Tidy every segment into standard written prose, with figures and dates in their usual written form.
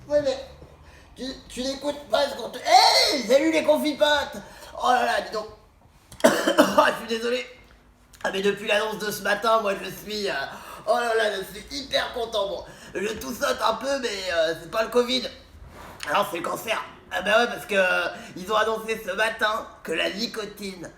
Ouais, mais tu n'écoutes pas ce qu'on te... Hey, salut les confipotes. Oh là là, dis donc. Oh, je suis désolé. Ah, mais depuis l'annonce de ce matin, moi je suis... oh là là, je suis hyper content. Bon, je toussote un peu, mais c'est pas le Covid. Alors c'est le cancer. Ah bah ouais, parce que ils ont annoncé ce matin que la nicotine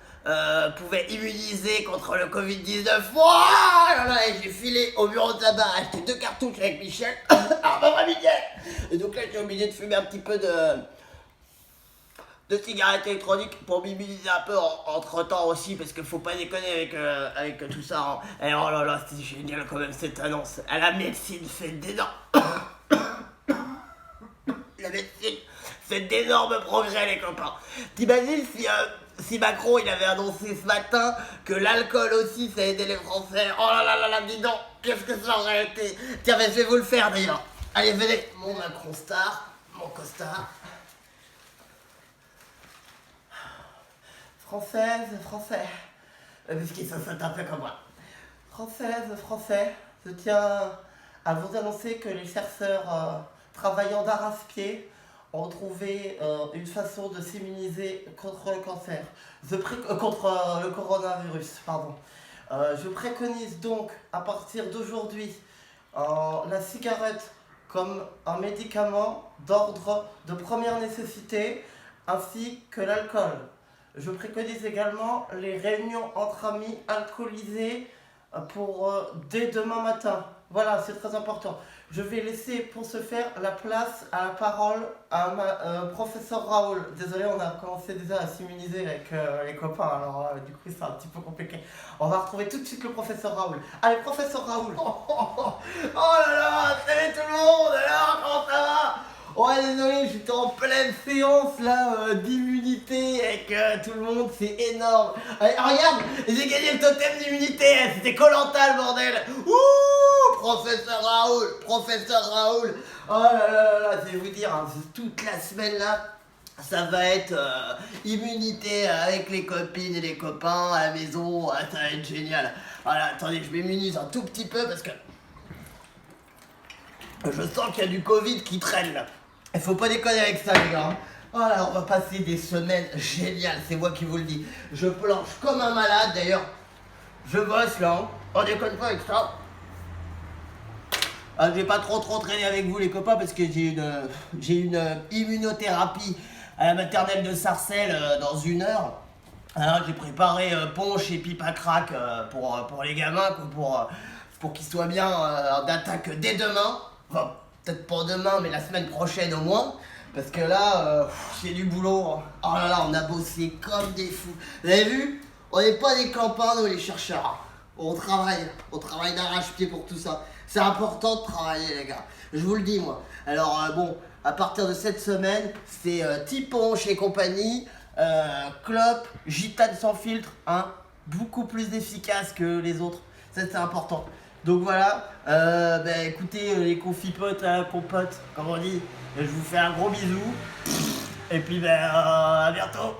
pouvait immuniser contre le Covid-19. Oh là là, et j'ai filé au bureau de tabac acheter 2 cartouches avec Michel. Ah bah ouais, Michel. Et donc là, j'ai obligé de fumer un petit peu de cigarettes électroniques pour m'immuniser un peu entre temps aussi, parce qu'il faut pas déconner avec tout ça. Hein. Et oh là là, c'est génial quand même cette annonce. À la médecine fait d'énormes... La médecine fait d'énormes progrès, les copains. T'imagines si Macron il avait annoncé ce matin que l'alcool aussi ça aidait les Français. Oh là là là là, dis donc, qu'est-ce que ça aurait été. Tiens, mais je vais vous le faire d'ailleurs. Allez, venez, mon Macron star, mon costard. Française, français. Parce qu'ils se sentent un peu comme moi. Française, français, je tiens à vous annoncer que les chercheurs travaillant d'arrache-pied ont trouvé une façon de s'immuniser contre le cancer, contre le coronavirus, pardon. Je préconise donc à partir d'aujourd'hui la cigarette comme un médicament d'ordre de première nécessité ainsi que l'alcool. Je préconise également les réunions entre amis alcoolisés pour dès demain matin. Voilà, c'est très important. Je vais laisser pour ce faire la place à la parole à professeur Raoul. Désolé, on a commencé déjà à s'immuniser avec les copains, alors du coup c'est un petit peu compliqué. On va retrouver tout de suite le professeur Raoul. Allez, professeur Raoul. Oh là là, salut tout le monde, alors comment ça va? Ouais, désolé, j'étais en pleine séance là d'immunité avec tout le monde, c'est énorme. Allez, regarde, j'ai gagné le totem d'immunité, c'était Koh-Lanta le bordel. Ouh, professeur Raoul, professeur Raoul. Oh là là là là, je vais vous dire, hein, toute la semaine là, ça va être immunité avec les copines et les copains à la maison, ça va être génial. Voilà, attendez, je m'immunise un tout petit peu parce que je sens qu'il y a du Covid qui traîne là. Il faut pas déconner avec ça, les gars. Voilà, on va passer des semaines géniales, c'est moi qui vous le dis. Je planche comme un malade, d'ailleurs. Je bosse là, hein. On déconne pas avec ça. Je vais pas trop traîner avec vous, les copains, parce que j'ai une immunothérapie à la maternelle de Sarcelles dans 1 heure. Alors, j'ai préparé punch et pipe à crack pour les gamins, quoi, pour qu'ils soient bien d'attaque dès demain. Enfin, peut-être pas demain, mais la semaine prochaine au moins. Parce que là, c'est du boulot. Oh là là, on a bossé comme des fous. Vous avez vu? On n'est pas des campins, nous, les chercheurs. On travaille d'arrache-pied pour tout ça. C'est important de travailler, les gars. Je vous le dis, moi. Alors, bon, à partir de cette semaine, c'est Tiponche et compagnie, clope, gitane sans filtre, hein, beaucoup plus efficace que les autres. Ça, c'est important. Donc voilà, écoutez les confipotes, compotes, comme on dit, je vous fais un gros bisou. Et puis à bientôt.